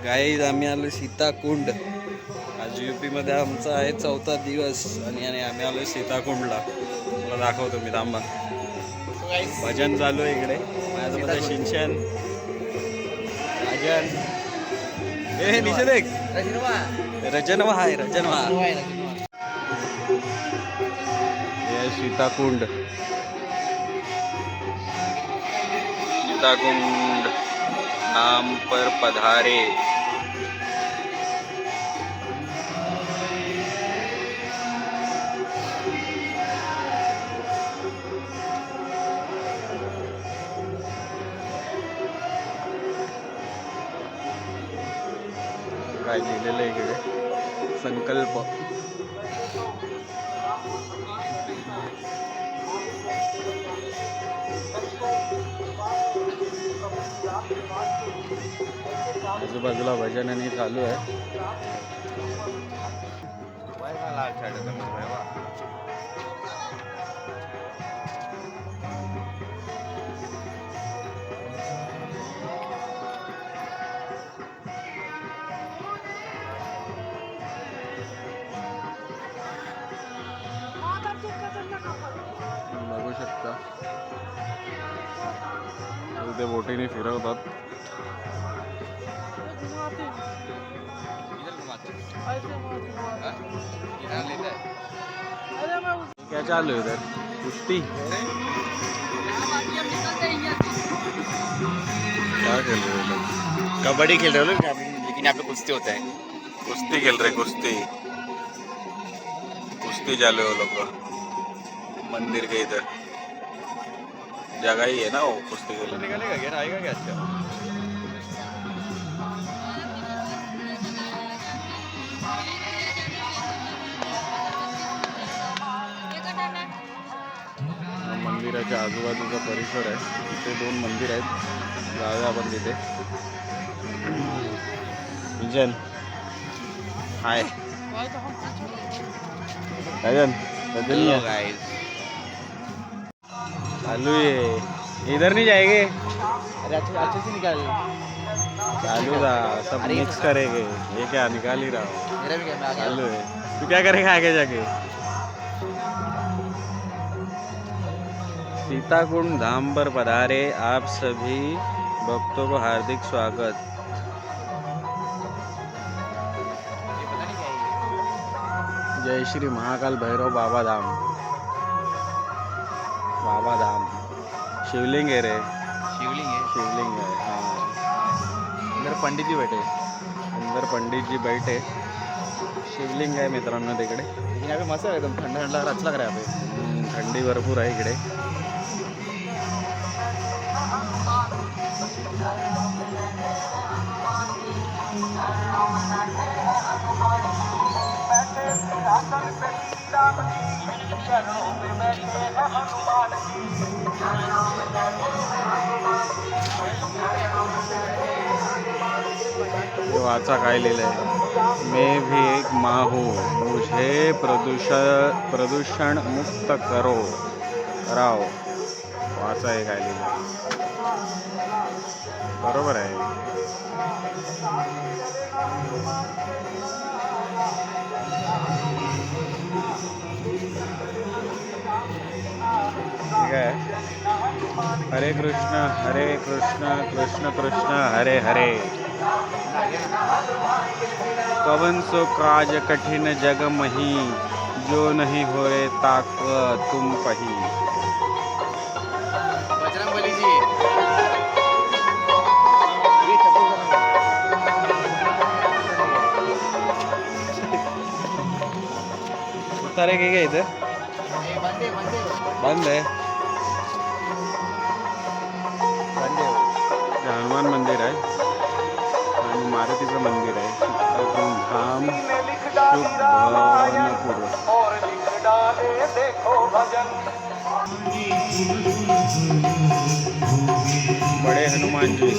Guys आम्ही आलो सीताकुंड. आज यूपी मध्ये आमचा आहे 4था दिवस आणि आम्ही आलो सीताकुंडला. तुला दाखवतो मी, थांबा. भजन चालू आहे इकडे. माझ्यासोबत शिंशन, राजन, हे नीचे देख, रजनवा आहे, रजनवा. हे सीताकुंड, सीताकुंड नाम पर पधारे. काय लिहिलेलं आहे इकडे, संकल्प. आजूबाजूला भजन आणि चालू आहे. बघू शकता ते बोटीने फिरवतात. क्या चालू है इधर? कुश्ती क्या खेल रहे हो? कबड्डी खेल रहे हो लोग, लेकिन यहाँ पे कुश्ती होता है. कुश्ती खेल रहे, कुश्ती कुश्ती चालू है वो लोग. मंदिर के इधर जगह ही है ना वो कुश्ती खेलने. निकलेगा क्या, आएगा क्या? अच्छा, मंदिराच्या आजूबाजूचा परिसर आहे. तिथे 2 मंदिर आहेत. जाऊया आपण तिथे. विजन हाय, राजन, हेलो गाइस. चालू है. इधर नहीं जाएंगे, अरे अच्छे से निकाल. चालू था, सब मिक्स करेंगे. ये क्या निकाल ही रहा हूँ. मेरा भी क्या, मैं आ गया. चालू है. तू क्या करेगा आगे जाके? सीताकुंड धाम पर पधारे आप सभी भक्तों को हार्दिक स्वागत. जय श्री महाकाल भैरव बाबा धाम. बाबा धाम शिवलिंग है रे, शिवलिंग है. शिवलिंग है. हाँ, अंदर पंडित जी बैठे. अंदर पंडित जी बैठे. शिवलिंग आहे मित्रांनो तिकडे. लेकिन यहाँ पे मस्त है, एकदम ठंडा ठंडा अच्छा लग रहा है यहाँ पे. थंडी भरपूर आहे इकडे. वाचा काय लिहिलंय, मैं भी एक माँ हूँ, मुझे प्रदूषण मुक्त कराओ. वाचा आहे काय लिहिलंय. बरोबर आहे. ठीक आहे. हरे कृष्ण कृष्ण कृष्ण हरे हरे. कवन सो काज कठिन जग मही, जो नहीं होए ताक तुम पही. बजरंगबली जी. उतारे के इथं बंद आहे. हनुमान मंदिर आहे आणि मारुतीचं मंदिर आहे. धाम शुभनपूर. बड़े हनुमान जी.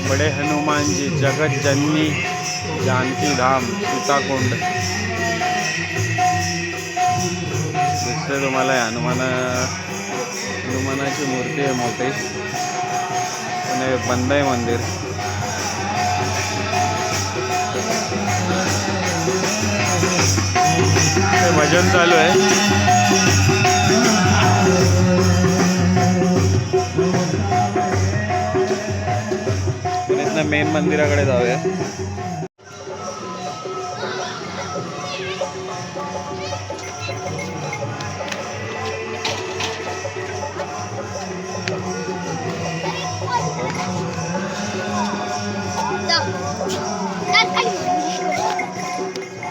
बड़े हनुमान जी जगत जननी जानकी धाम सीताकुंड दिसते तुम्हाला. हनुमानाची मूर्ती आहे मोठी, पण हे बंद आहे मंदिर. भजन चालू आहे. इथनं मेन मंदिराकडे जाऊया.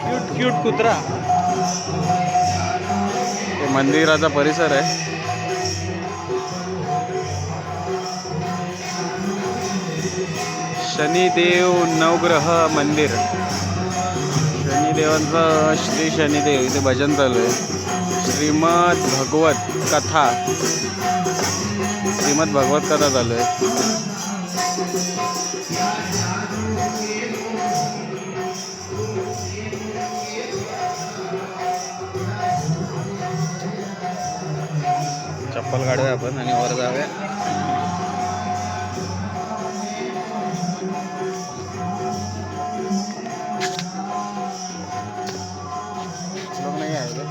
क्यूट क्यूट कुत्रा. हे मंदिराचा परिसर आहे. शनिदेव नवग्रह मंदिर. शनिदेवांचं श्री शनिदेव इथे भजन चालू आहे. श्रीमद भगवत कथा चालू आहे. चप्पल काढूया आपण आणि वर जाऊया. लोक नाही आहे का?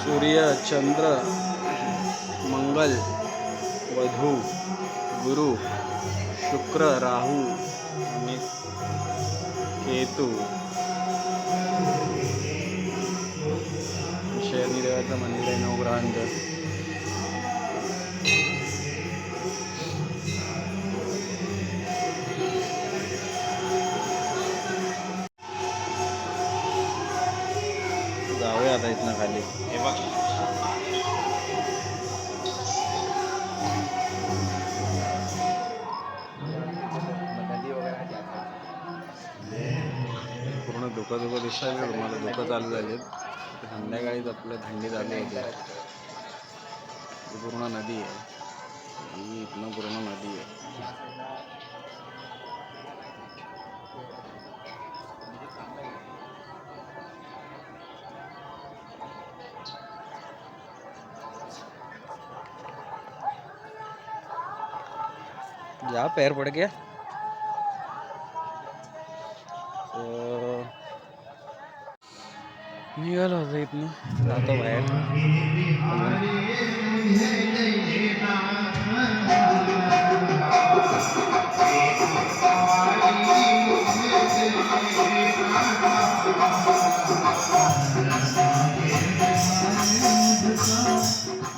सूर्य, चंद्र, मंगल, वधू, गुरु, शुक्र, राहू आणि केतू. शनिदेवाचं मंदिर आहे नवग्रहांचं. जाऊया आता इथनं खाली. हे बघ, पूर्ण धुकं दिसतंय का तुम्हाला? धुकं चालू झाले. संध्याकाळीच आपलं थंडी चालू होते. पूर्ण नदी आहे ही. इथनं पूर्ण नदी आहे. जा पैर पड़ गया. निघालो होतो इथनं. जातो बाहेर.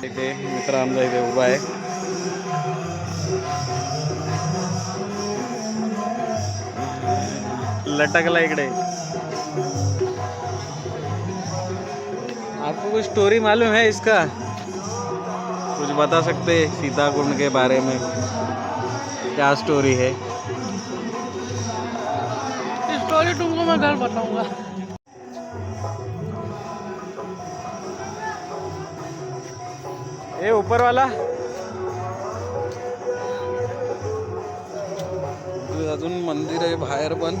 इथे मित्र आमचा इथे उभा आहे. लटकला इकडे. आपको कुछ स्टोरी मालूम है इसका? कुछ बता सकते हैं सीताकुंड के बारे में? क्या स्टोरी है? स्टोरी तुमको मैं कल बताऊंगा. ए ऊपर वाला. अजून मंदिर आहे बाहेर पण.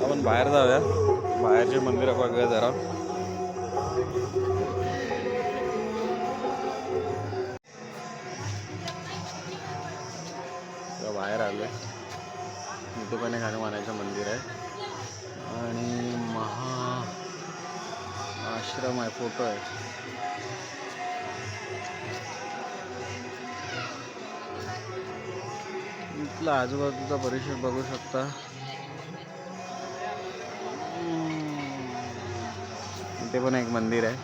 आपण बाहेर जाऊया. बाहेरचे मंदिर बघूया जरा. बाहेर आलोय. इथे पण एक हनुमानाचं मंदिर आहे आणि महा आश्रम आहे. फोटो आहे. इथला आजूबाजूचा परिसर बघू शकता. इथे पण एक मंदिर आहे.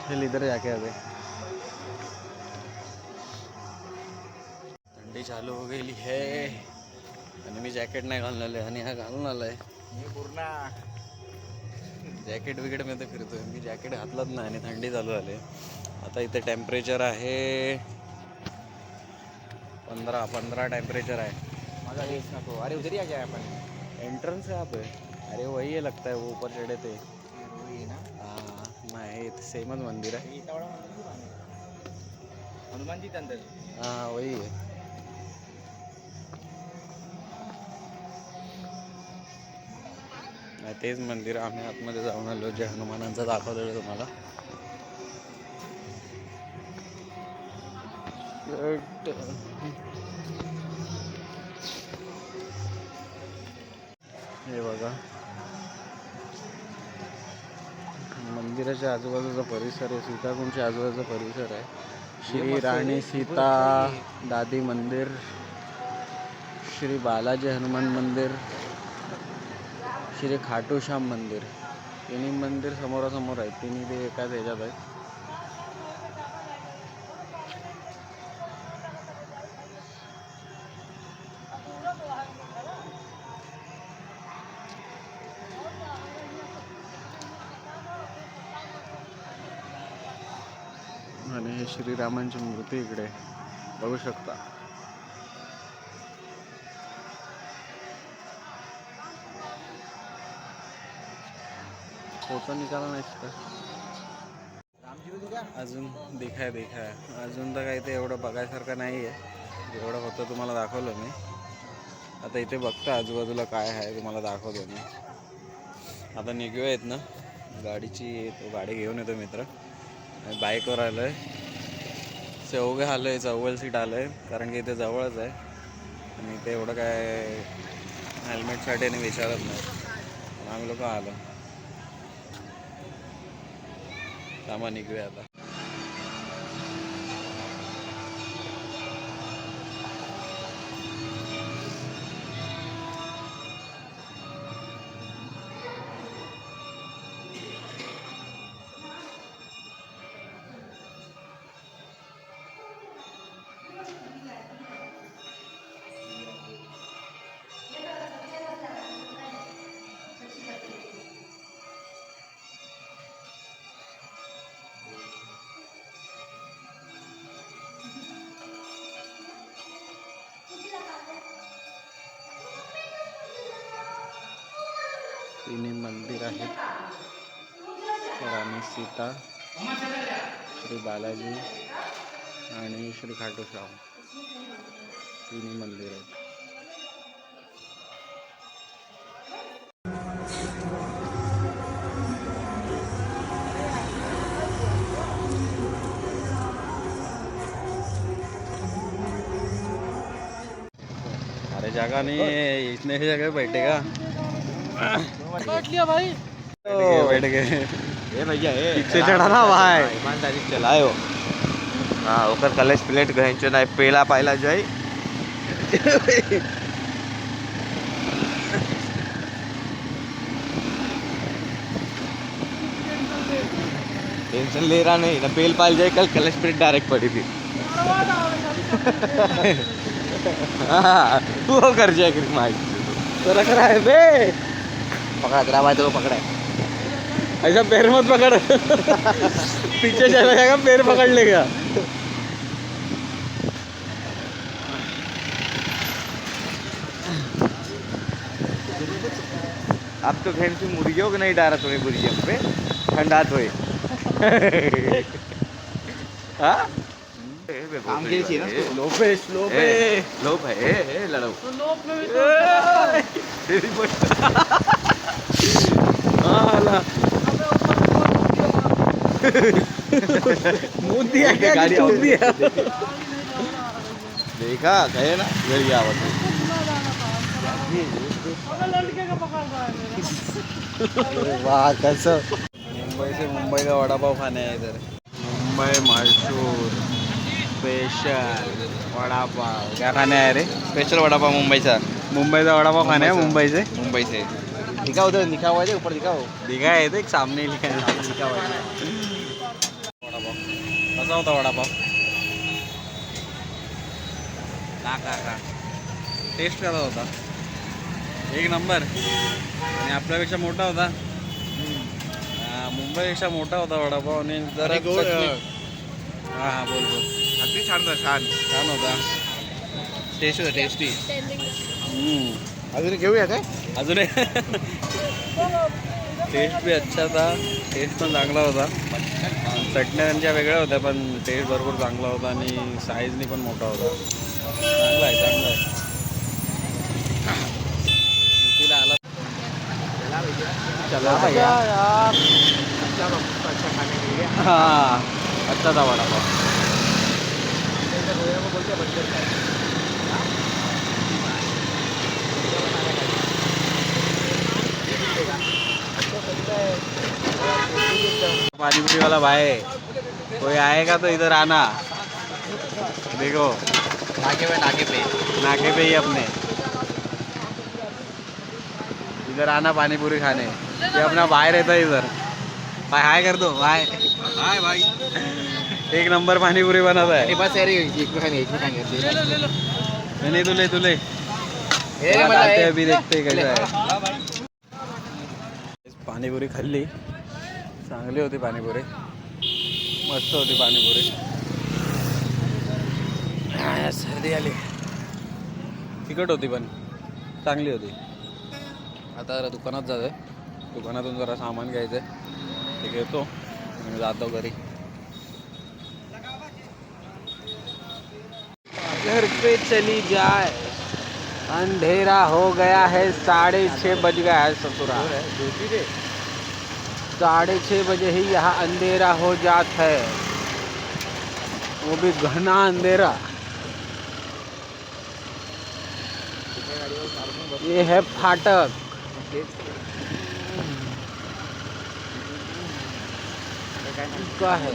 चल इधर जाके आते. थंडी चालू हो गेली है आणि मी जॅकेट नाही घालून आलोय आणि हा घालून आलाय. मी पूर्ण जॅकेट विकेट मध्ये फिरतोय. मी जॅकेट घातलंच नाही आणि थंडी चालू झाली. आता इथे टेम्परेचर आहे 15 टेम्परेचर आहे. माझा हेच नको. अरे उधर या आपण. एंट्रन्स आहे आप अरे वही है लगता है वो ऊपर चढ़े थे हाँ नहीं सेमच मंदिर है हनुमान जी के अंदर हाँ वही आहे नाही तेच मंदिर आम्ही आतमध्ये जाऊन आलो जे हनुमानांचं दाखवलेलं तुम्हाला हे बघा मंदिराच्या आजूबाजूचा परिसर आहे सीताकुंडच्या आजूबाजूचा परिसर आहे श्री राणी सीता दादी मंदिर श्री बालाजी हनुमान मंदिर श्री खाटू श्याम मंदिर तिन्ही मंदिर समोरासमोर आहेत तिन्ही ते एकाच ह्याच्यात आहेत आणि हे श्रीरामांची मूर्ती इकडे बघू शकता फोटो निकाला नाही अजून देखाय अजून तर काही ते एवढं बघायसारखं नाही आहे जेवढं होतं तुम्हाला दाखवलं मी आता इथे बघता आजूबाजूला काय आहे तुम्हाला दाखवतो मी आता निघूयात ना गाडीची तो गाडी घेऊन येतो मित्र बाईकवर आलो आहे चौघं आलो आहे चौवल सीट आलो आहे कारण की इथे जवळच आहे आणि इथे एवढं काय हेल्मेटसाठी आणि विचारत नाही आम्ही लोक आलो थांबा निघूया आता तिन्ही मंदिर आहेत राणी सीता श्री बालाजी आणि श्री खाटू श्याम तिन्ही मंदिर आहेत अरे जगह नहीं है इतने ही जगह बैठेगा बैठ लिया भाई बैठ गए ए भैया ए पीछे चढ़ा ना भाई ईमानदारी से चलायो हाँ ओकर कलेश प्लेट गहन ना पेला पाइला जाए टेंशन ले रहा नहीं ना पेल पाल जाए कल कलेश प्लेट डायरेक्ट पड़ी थी हाँ तू हो कर जाए कि माइक तो रख रहा है बे पकड़ा तेरा भाई तो पकड़ा ऐसा पैर मत पकड़ पीछे चला जाएगा पैर पकड़ लेगा अब तो घर से मुर्गियों को नहीं डाला तुम्हें बुर्जियम पे ठंडा तो है हाँ काम के लिए ना लोपेश लोप है लड़ो तो लोप में भी तो तेरी बट हाला मुंह दिया क्या गाड़ी मुंह दिया देखा गए ना गड़ी आवत अबे लड़के का पकड़ रहा है मेरा वाह कैसा मुंबई से मुंबई का वड़ा पाव खाने है इधर मुंबई मशहूर स्पेशल वड़ा पाव क्या खाने आए रे स्पेशल वड़ा पाव मुंबई सा मुंबई का वड़ा पाव खाने है मुंबई से मुंबई से दिखाओ उधर लिखा हुआ है ऊपर दिखाओ दिखा है देख सामने लिखा है लिखा हुआ है वड़ा पाव कसा होता वड़ा पाव का टेस्ट कसा होता एक नंबर आणि आपल्यापेक्षा मोठा होता मुंबईपेक्षा मोठा होता वडापाव आणि जरा हां हां बोल अगदी छान होता छान होता टेस्टी अजून घेऊया काय अजून टेस्ट भी अच्छा था, टेस्ट पण चांगला होता. चटण्या त्यांच्या वेगळ्या होत्या पण टेस्ट भरपूर चांगला होता आणि साईजनी पण मोठा होता. चांगला आहे, चांगला आहे. युपीला आला चला भैया यार. हाँ अच्छा था वड़ा पाव. पानीपुरी वाला भाई कोई आएगा तो इधर आना. देखो नाके पे ही अपने इधर आना पानीपुरी खाने. ये अपना भाई रहता है इधर. भाई हाय कर दो. भाई हाय भाई. एक नंबर पानीपुरी बनाता है. बस यार नहीं तुले आते हैं अभी देखते हैं कैसा है. पाणीपुरी खाल्ली, चांगली होती पाणीपुरी, मस्त होती पाणीपुरी. सर्दी आली. तिखट होती पण चांगली होती. आता जरा दुकानात जातोय, दुकानातून जरा सामान घ्यायचं आहे, ते घेतो आणि जातो घरी. घर पे चली जाए, अंधेरा हो गया है, 6:30 बज गया है. ससुरा 6:30 बजे ही यहाँ अंधेरा हो जात है, वो भी घना अंधेरा. ये है फाटक. क्या है